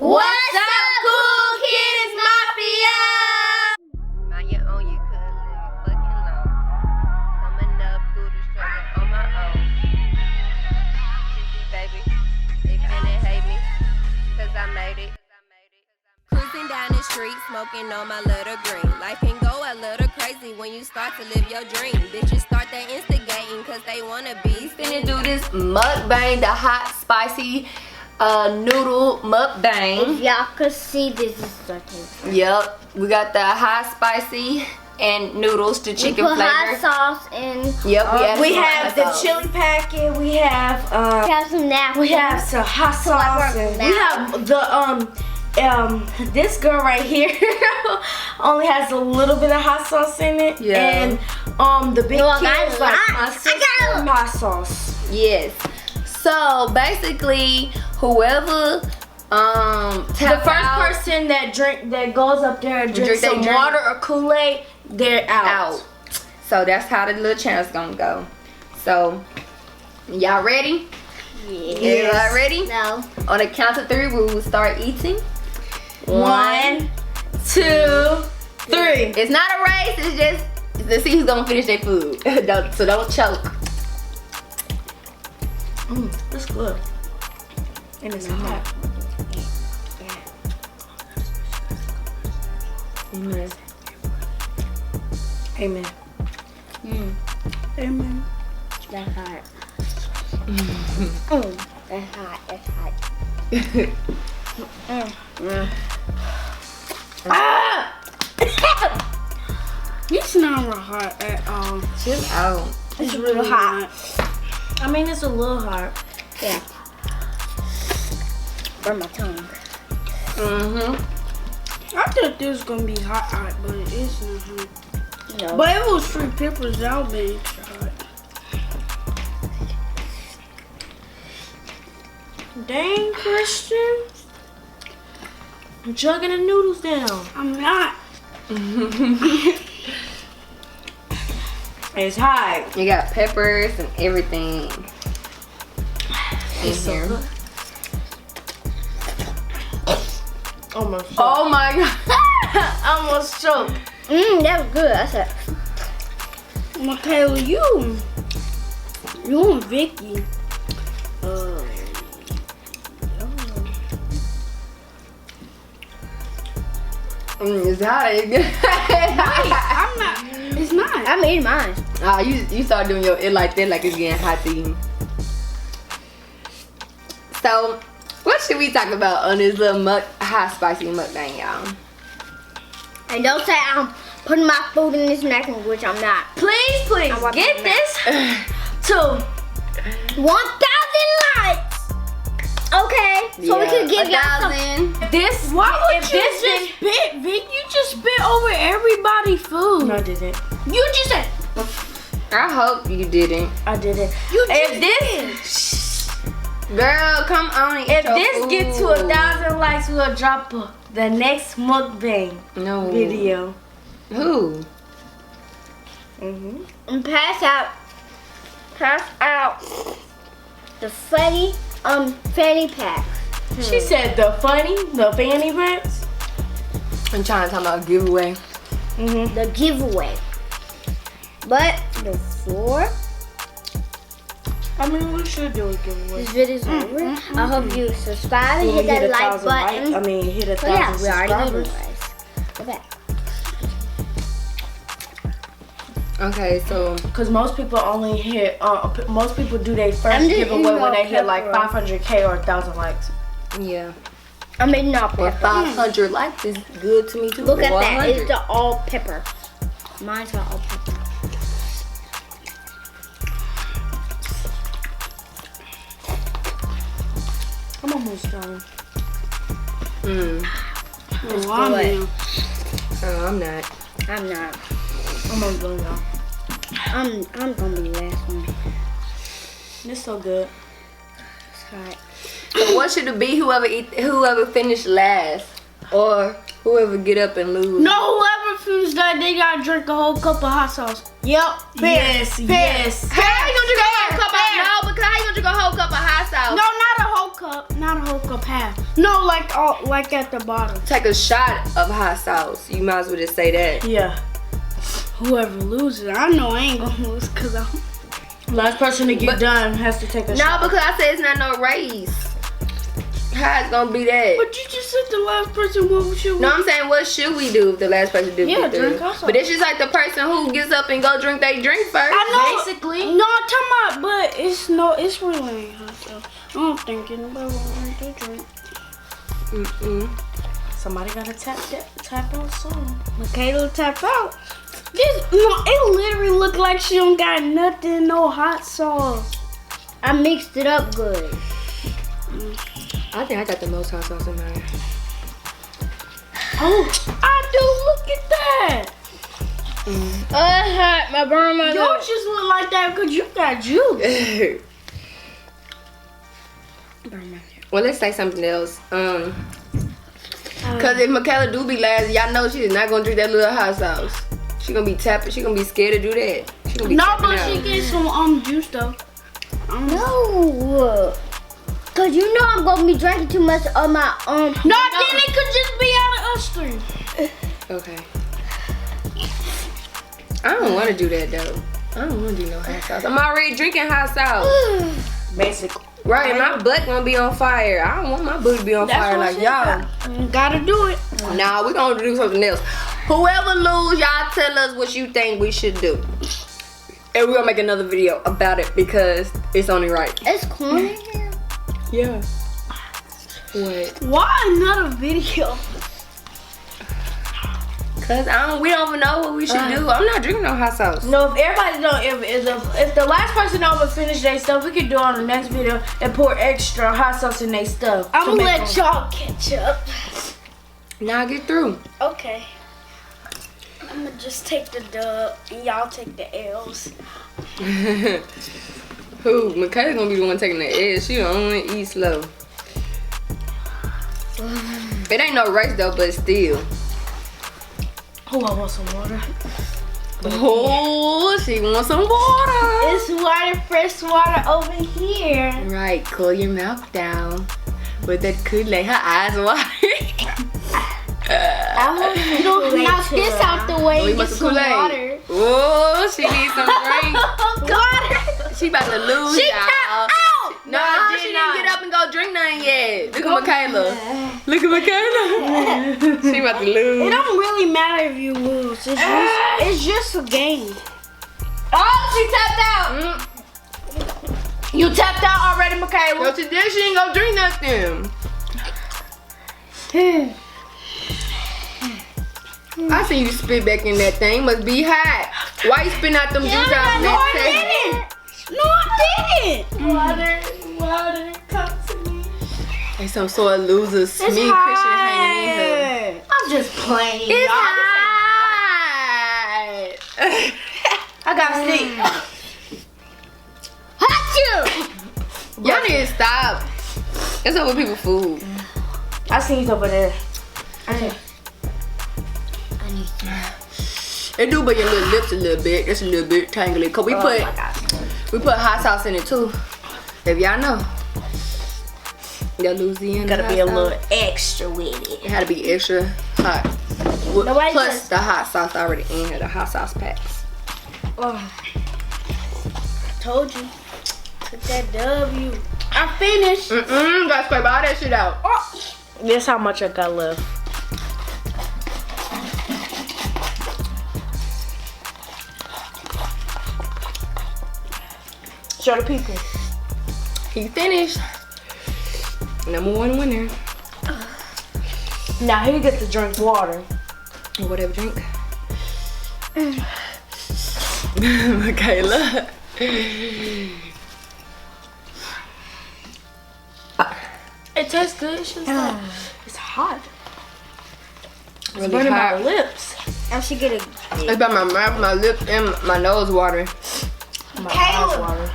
What's up, Cool Kids Mafia? Mind your own, you could live fucking long. Coming up through the struggle on my own. Triceybabee, they finna hate me, cause I made it. Cruising down the street, smoking on my little green. Life can go a little crazy when you start to live your dream. Bitches start that instigating, cause they wanna be. Finna do this mukbang, the hot, spicy noodle mukbang. If y'all could see, this is starting. Yep, we got the hot, spicy and noodles, the chicken put flavor. hot sauce in. Yep, We have the chili packet. We have We have some napkins. we have some hot sauce. And we have the this girl right here only has a little bit of hot sauce in it. Yeah. And the big Well, kid is like my I sister got hot sauce. Yes. So basically, whoever The first person that goes up there and drinks some water or Kool-Aid, they're out. So that's how the little challenge gonna go. So y'all ready? Yes. Y'all ready? No. On the count of 3, we will start eating. 1, 2, 3. It's not a race. It's just to see who's gonna finish their food. So don't choke. That's good. And it's hot. Amen. Amen. Amen. That's hot. That's hot. That's hot. Ah! It's not real hot at all. Chill out. It's really hot. I mean, it's a little hot. Yeah. Burn my tongue. I thought this was gonna be hot, but it's not hot. No. But if it was free peppers, that would be extra hot. Dang, Christian. I'm chugging the noodles down. I'm not. It's hot. You got peppers and everything in here. Almost choked. Oh my god. Almost choked. That was good. That's it. Michaela, you and Vicky. It's hot. I'm not. It's not. I'm eating mine. You start doing your it like that, like it's getting hot to you. So, what should we talk about on this little hot spicy mukbang, y'all? And don't say I'm putting my food in this napkin, which I'm not. Please, get this to 1,000 likes. Okay, so we could give y'all some. 1,000. this. Why would you just spit, Vic? You just spit over everybody's food. No, I didn't. You just said. I hope you didn't. I didn't. You just did. Girl, come on and eat If your this food. gets to 1,000 likes, we'll drop the next mukbang video. Who? And pass out the fanny pack. She said the fanny packs. I'm trying to talk about giveaway. The giveaway. But before I mean, we should do a giveaway. this video's over, I hope you subscribe and hit that like button. Hit 1,000 Oh yeah, we already subscribers. giveaways. Okay. Okay, so Because most people only hit, most people do their first giveaway when they hit like 500K or 1,000 likes. yeah. I'm eating all Or pepper. 500 likes is good to me too. Look at that. 100. It's the all pepper. Mine's got all pepper. I'm almost done. It's Oh, good. Oh, I'm not. I'm not. I'm almost done, y'all. I'm gonna be the last one. It's so good. It's hot. So what should it be? Whoever finished last, or whoever get up and lose? No, whoever finishes that, they gotta drink a whole cup of hot sauce. Yep. Yes. How you gonna drink a whole cup of no? Because how you gonna drink a whole cup of hot sauce? No, not a whole cup. cup, not a whole cup, half. No, like at the bottom. Take a shot of hot sauce. You might as well just say that. Yeah. Whoever loses, I know I ain't gonna lose because I'm. Last person to get done has to take a shot. No, because I said it's not no race. How it's gonna be that? But you just said the last person. What should we? No, I'm saying what should we do if the last person do? Yeah, drink hot sauce. But it's just like the person who gets up and go drink they drink first. I know. Basically. No, I'm talking about, but it's really ain't hot sauce. I don't think anybody will drink their drink. Somebody gotta tap out soon. Michaela tap out. It literally looked like she don't got nothing, no hot sauce. I mixed it up good. I think I got the most hot sauce in mine. Oh, I do. Look at that. It's hot. My burn my Yours just look like that because you got juice. Well, let's say something else. Cause if Michaela do be last, y'all know she is not gonna drink that little hot sauce. She gonna be tapping. She gonna be scared to do that. She gonna be tapping but out. she get some juice though. No. Cause you know I'm gonna be drinking too much of my No, then it could just be out of us three. Okay. I don't want to do that though. I don't want to do no hot sauce. I'm already drinking hot sauce. Basically. Right, my butt gonna be on fire. I don't want my booty to be on fire like y'all. Gotta do it. Nah, we gonna do something else. Whoever lose, y'all tell us what you think we should do. And we're gonna make another video about it because it's only right. It's corn in here. Yeah. What? Why another video? Cause we don't even know what we should do. I'm not drinking no hot sauce. No, if everybody don't, if the last person don't even finish their stuff, we could do it on the next video and pour extra hot sauce in their stuff. I'm gonna let y'all catch up. Now get through. Okay. I'm gonna just take the dub and y'all take the L's. Who? Michaela's gonna be the one taking the edge. She don't want to eat slow. It ain't no race though, but still. Oh, I want some water. Oh, she wants some water. It's water, fresh water over here. Right, cool your mouth down with that Kool-Aid. Her eyes watering. I want to knock this out the way Oh, you and get want some some Kool-Aid? water. Oh, she needs some drink. Water. She about to lose, She y'all. tapped out. No, she didn't get up and go drink nothing yet. Look at Michaela. Look at Michaela. She about to lose. It don't really matter if you lose. It's just a game. Oh, she tapped out. You tapped out already, Michaela. Well, today she ain't gonna drink nothing. I see you spit back in that thing. Must be hot. Why you spitting out them juice out of that thing? No, I didn't. Water, come to me. Hey, some sort of loser, me Christian hanging in her. I'm just playing. It's y'all. hot. I got stick. Y'all need to stop. That's over people's food. I sneezed over there. It do but your little lips a little bit. It's a little bit tangly. Cause we put hot sauce in it too. If y'all know. That Louisiana Gotta be a hot little sauce. extra with it. It had to be extra hot. Nobody Plus says- the hot sauce already in here, the hot sauce packs. Told you. Put that W. I finished. Gotta scrape all that shit out. Guess how much I got left. Show the people. He finished. #1 winner. Now he gets to drink water. Or whatever drink. Michaela. It tastes good. It's just like, it's hot. Really It's burning hot. my lips. I should get a. It's about my mouth, my lips, and my nose watering. My Caleb. eyes water.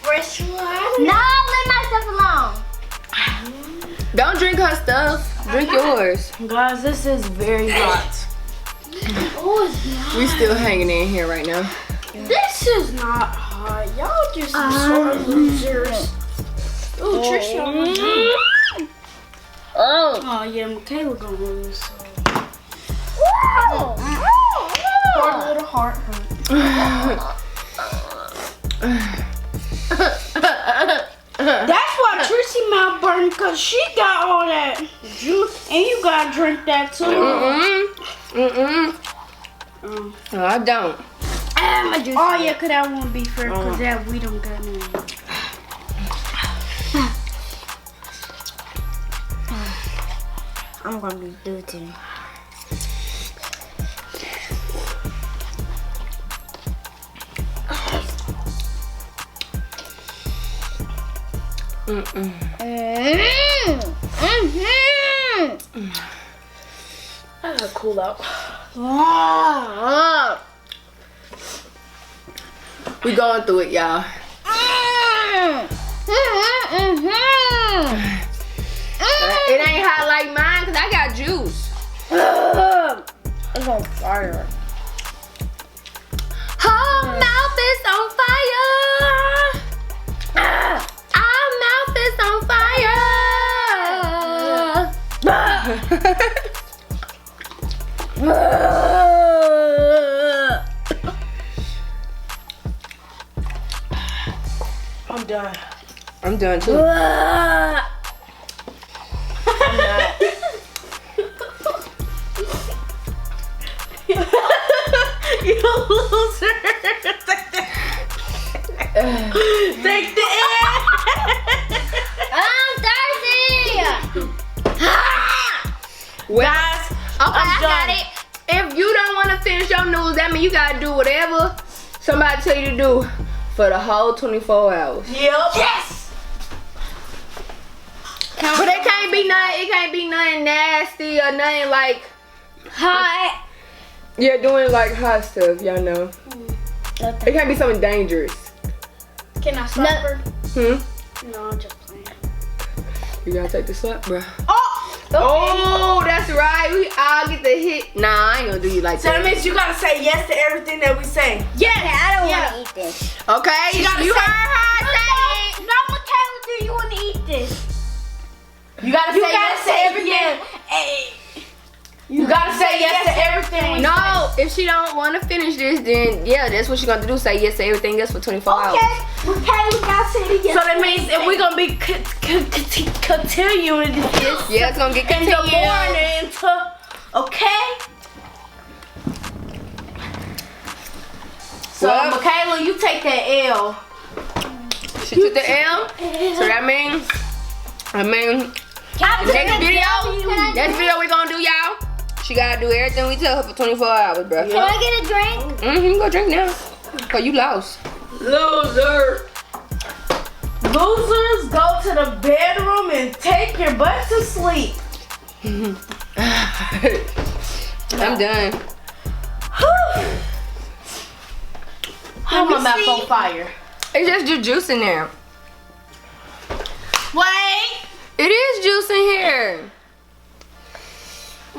Fresh water. No, leave myself alone. Don't drink her stuff. Drink yours. Guys, this is very hot. Oh, it's not. We still hanging in here right now. This is not hot. Y'all just some sore losers. Ooh, Trisha. Oh yeah, Michaela gonna lose. So. Heart, little heart hurt. That's why Trissy mouth burned, because she got all that juice, and you gotta drink that too. No, I don't. Oh yeah, cause that won't be fair, cause that we don't got none. I'm gonna be dirty. I gotta cool out. We going through it, y'all. It ain't hot like mine because I got juice. It's on fire. Her mouth is on fire. Our mouth is on fire. I'm done. I'm done too. I'm not. You loser. Take the air. I'm thirsty. Well, Guys, okay, I I'm got done. it. If you don't want to finish your noodles, that means you gotta do whatever somebody tell you to do for the whole 24 hours. Yep. Yes. But it can't be nothing nasty or nothing like Hot. you're doing like hot stuff, y'all know. It can't be something dangerous. Can I slap her? No, I'm just playing. You gotta take the slap, bro. Oh. Oh, that's right. We all get the hit. Nah, I ain't gonna do you like So that that. means you gotta say yes to everything that we say. Yeah, I don't want to eat this. Okay, You gotta you say- heard her say it. No, Michaela, do you want to eat this? You gotta say yes to everything. You gotta say yes to everything. No, if she don't want to finish this, then yeah, that's what she gonna do. Say yes to everything else for 24 hours. Michaela got to say yes. So that means if we're gonna be continuing this Yeah, it's gonna get in the continued. morning okay? So Well, Michaela, you take that L. She took the L. So that means, next video we gonna do, y'all. She gotta do everything we tell her for 24 hours, bro. Can I get a drink? Go drink now. Cause you lost. Loser. Losers, go to the bedroom and take your butt to sleep. I'm done. Oh, my mouth on fire. It's just your juice in there. Wait. It is juice in here.